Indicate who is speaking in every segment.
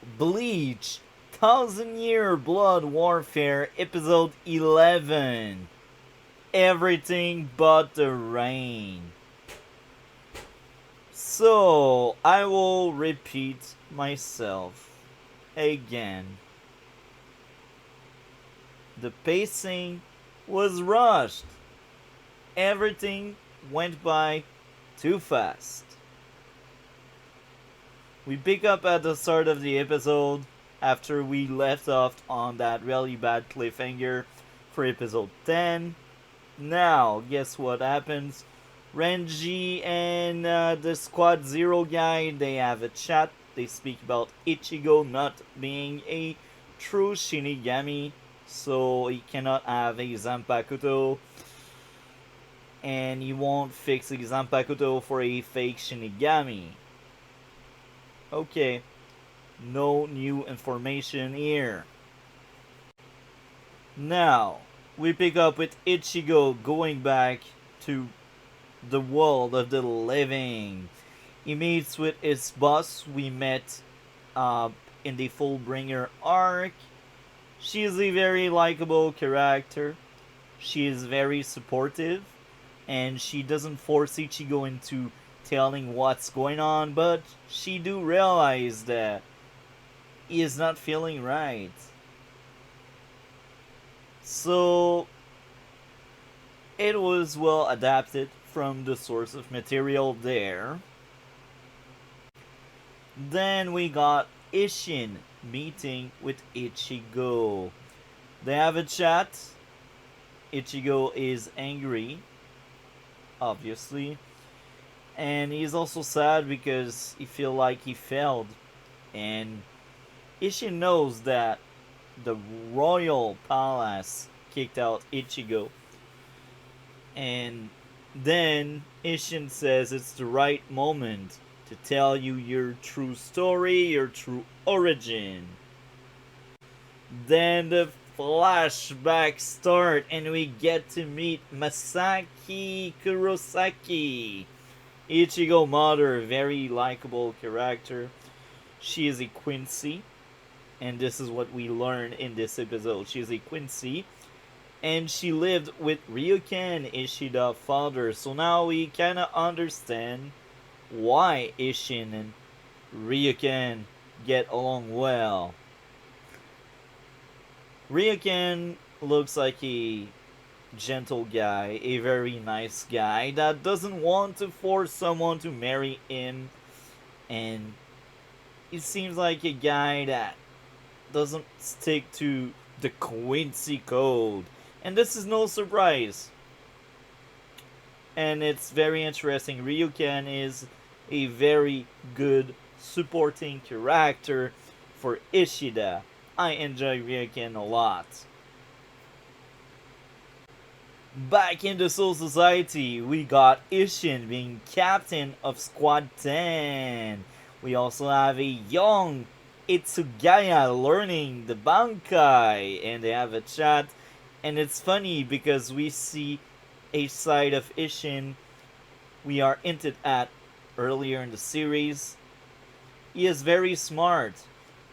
Speaker 1: Bleach 1000 Year Blood Warfare Episode 11. Everything but the rain. So, I will repeat myself again. The pacing was rushed. Everything went by too fast. We pick up at the start of the episode after we left off on that really bad cliffhanger for episode 10. Now, guess what happens? Renji and the Squad Zero guy, they have a chat. They speak about Ichigo not being a true Shinigami, so he cannot have a Zanpakuto, and he won't fix a Zanpakuto for a fake Shinigami. Okay, no new information here. Now, we pick up with Ichigo going back to the world of the living. He meets with his boss we met uh, in the Fullbringer arc. She is a very likable character. She is very supportive, and she doesn't force Ichigo into telling what's going on, but she do realize that he is not feeling right. So it was well adapted from the source of material there. Then we got Ishin meeting with Ichigo. They have a chat. Ichigo is angry, obviously, and he's also sad because he feel like he failed. And Ishin knows that the royal palace kicked out Ichigo. And then Ishin says it's the right moment to tell you your true story, your true origin. Then the flashbacks start and we get to meet Masaki Kurosaki. Ichigo mother, very likable character. She is a Quincy, and this is what we learn in this episode. She is a Quincy, and she lived with Ryuken Ishida's father. So now we kinda understand why Ishin and Ryuken get along well. Ryuken looks like a gentle guy, a very nice guy that doesn't want to force someone to marry him, and he seems like a guy that doesn't stick to the Quincy code. And this is no surprise. And it's very interesting. Ryuken is a very good supporting character for Ishida. I enjoy Ryuken a lot. Back in the Soul Society, we got Ishin being captain of Squad 10. We also have a young Itsugaya learning the Bankai, and they have a chat. And it's funny because we see a side of Ishin we are hinted at earlier in the series. He is very smart.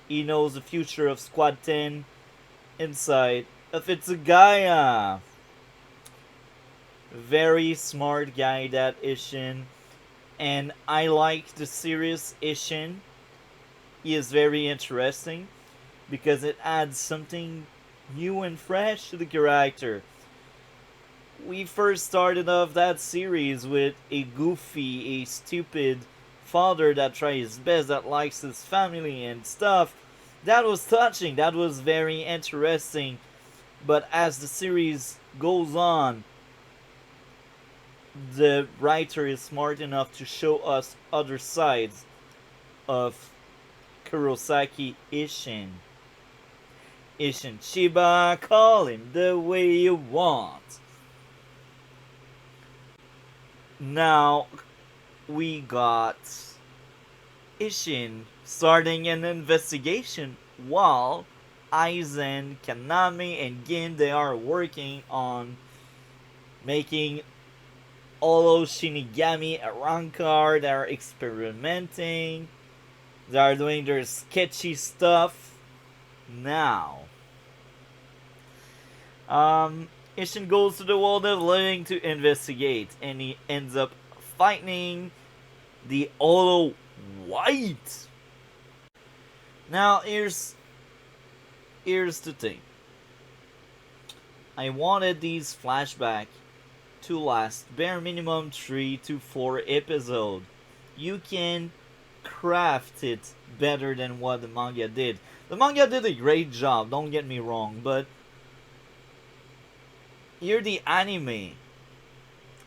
Speaker 1: He knows the future of Squad 10 inside of Itsugaya. Very smart guy, that Ishin. And I like the series Ishin. He is very interesting because it adds something new and fresh to the character. We first started off that series with a goofy, a stupid father that tries his best, that likes his family and stuff. That was touching, that was very interesting. But as the series goes on, the writer is smart enough to show us other sides of Kurosaki Ishin. Ishin Chiba, call him the way you want. Now we got Ishin starting an investigation while Aizen, Kaname, and Gin, they are working on making Olo Shinigami a rank card. They are experimenting. They are doing their sketchy stuff now. Ishin goes to the world of living to investigate, and he ends up fighting the Hollow White. Now here's the thing. I wanted these flashbacks to last bare minimum 3 to 4 episodes. You can craft it better than what the manga did. The manga did a great job, don't get me wrong, but you're the anime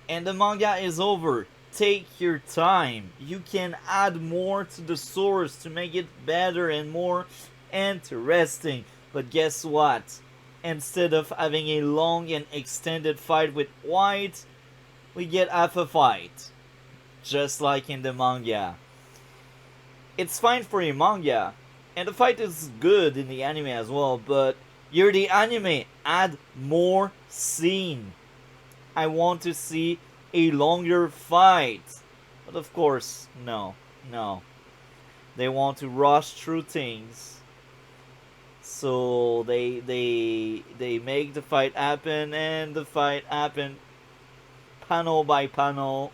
Speaker 1: and the manga is over. Take your time. You can add more to the source to make it better and more interesting. But guess what? Instead of having a long and extended fight with White, we get half a fight. Just like in the manga. It's fine for a manga, and the fight is good in the anime as well, but you're the anime. Add more scene. I want to see a longer fight. But of course, no. They want to rush through things. So they make the fight happen, and the fight happened panel by panel.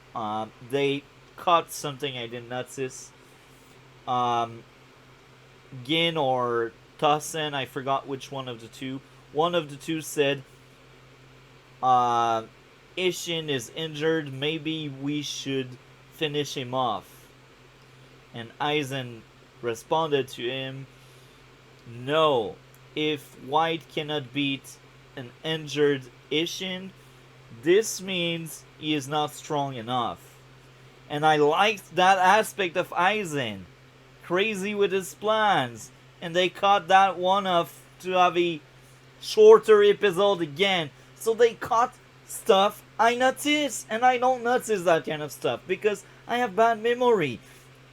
Speaker 1: They cut something I didn't notice. Gin or Tossen, I forgot which one of the two. One of the two said, Ishin is injured, maybe we should finish him off. And Aizen responded to him, no, if White cannot beat an injured Ishin, this means he is not strong enough. And I liked that aspect of Aizen. Crazy with his plans. And they cut that one off to have a shorter episode again. So they cut stuff I notice. And I don't notice that kind of stuff because I have bad memory.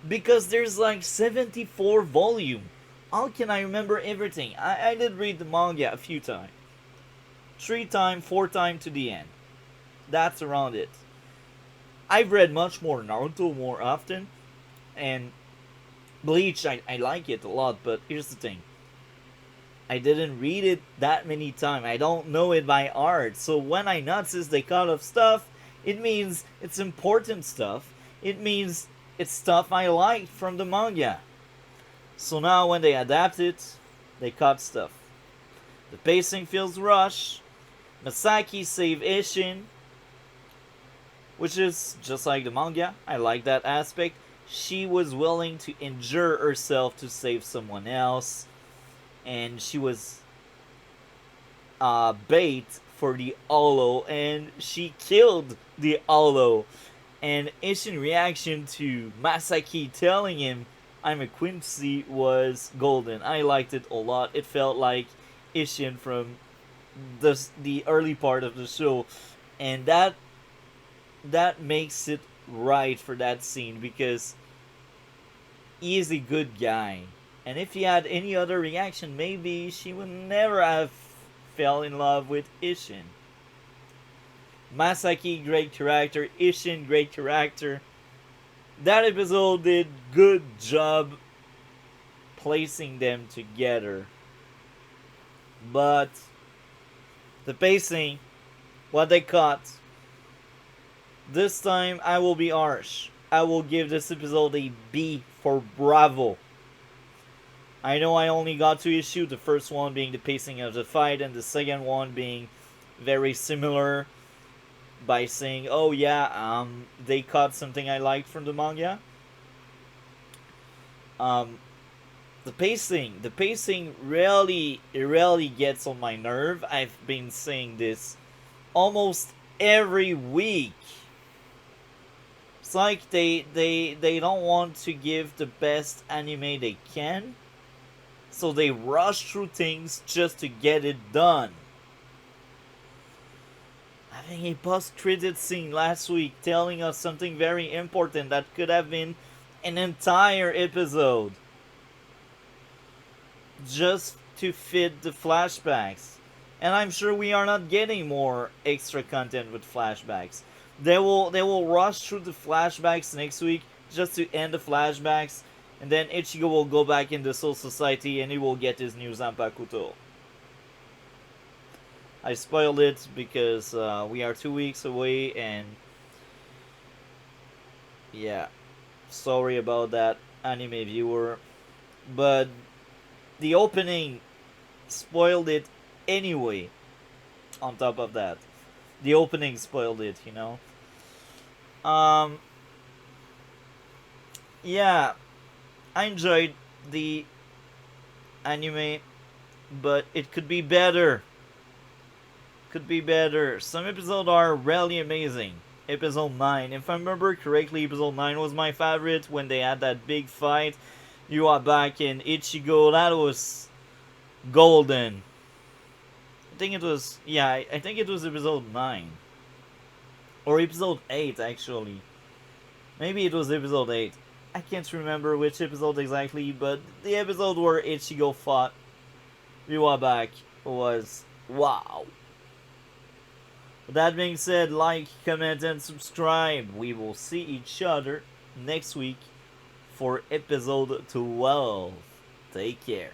Speaker 1: Because there's like 74 volume. How can I remember everything? I did read the manga a few times. 3 times, 4 times to the end. That's around it. I've read much more Naruto more often. And Bleach, I like it a lot, but here's the thing. I didn't read it that many times. I don't know it by heart. So when I notice they cut off stuff, it means it's important stuff. It means it's stuff I liked from the manga. So now when they adapt it, they cut stuff. The pacing feels rushed. Masaki save Ishin, which is just like the manga. I like that aspect. She was willing to injure herself to save someone else. And she was bait for the Hollow. And she killed the Hollow. And Ishin's reaction to Masaki telling him, I'm a Quincy, was golden. I liked it a lot. It felt like Ishin from the early part of the show. And that makes it right for that scene because he is a good guy. And if he had any other reaction, maybe she would never have fell in love with Ishin. Masaki, great character. Ishin, great character. That episode did good job placing them together. But the pacing, what they cut, this time I will be harsh. I will give this episode a B for Bravo. I know I only got 2 issues, the first one being the pacing of the fight and the second one being very similar by saying, oh yeah, they cut something I liked from the manga. The pacing really gets on my nerve. I've been saying this almost every week. It's like they don't want to give the best anime they can, so they rush through things just to get it done. Having a post-credit scene last week telling us something very important that could have been an entire episode just to fit the flashbacks. And I'm sure we are not getting more extra content with flashbacks. They will rush through the flashbacks next week just to end the flashbacks And then Ichigo will go back in the Soul Society and he will get his new Zanpakuto. I spoiled it because we are 2 weeks away, and yeah, sorry about that, anime viewer. But the opening spoiled it anyway. On top of that, the opening spoiled it, you know. Um, yeah, I enjoyed the anime, but it could be better. Could be better. Some episodes are really amazing. Episode 9, if I remember correctly, episode 9 was my favorite when they had that big fight. You are back in Ichigo. That was golden. I think it was, yeah, I think it was episode 9. Or episode 8, actually. Maybe it was episode 8. I can't remember which episode exactly, but the episode where Ichigo fought Back was wow. With that being said, like, comment, and subscribe. We will see each other next week for episode 12. Take care.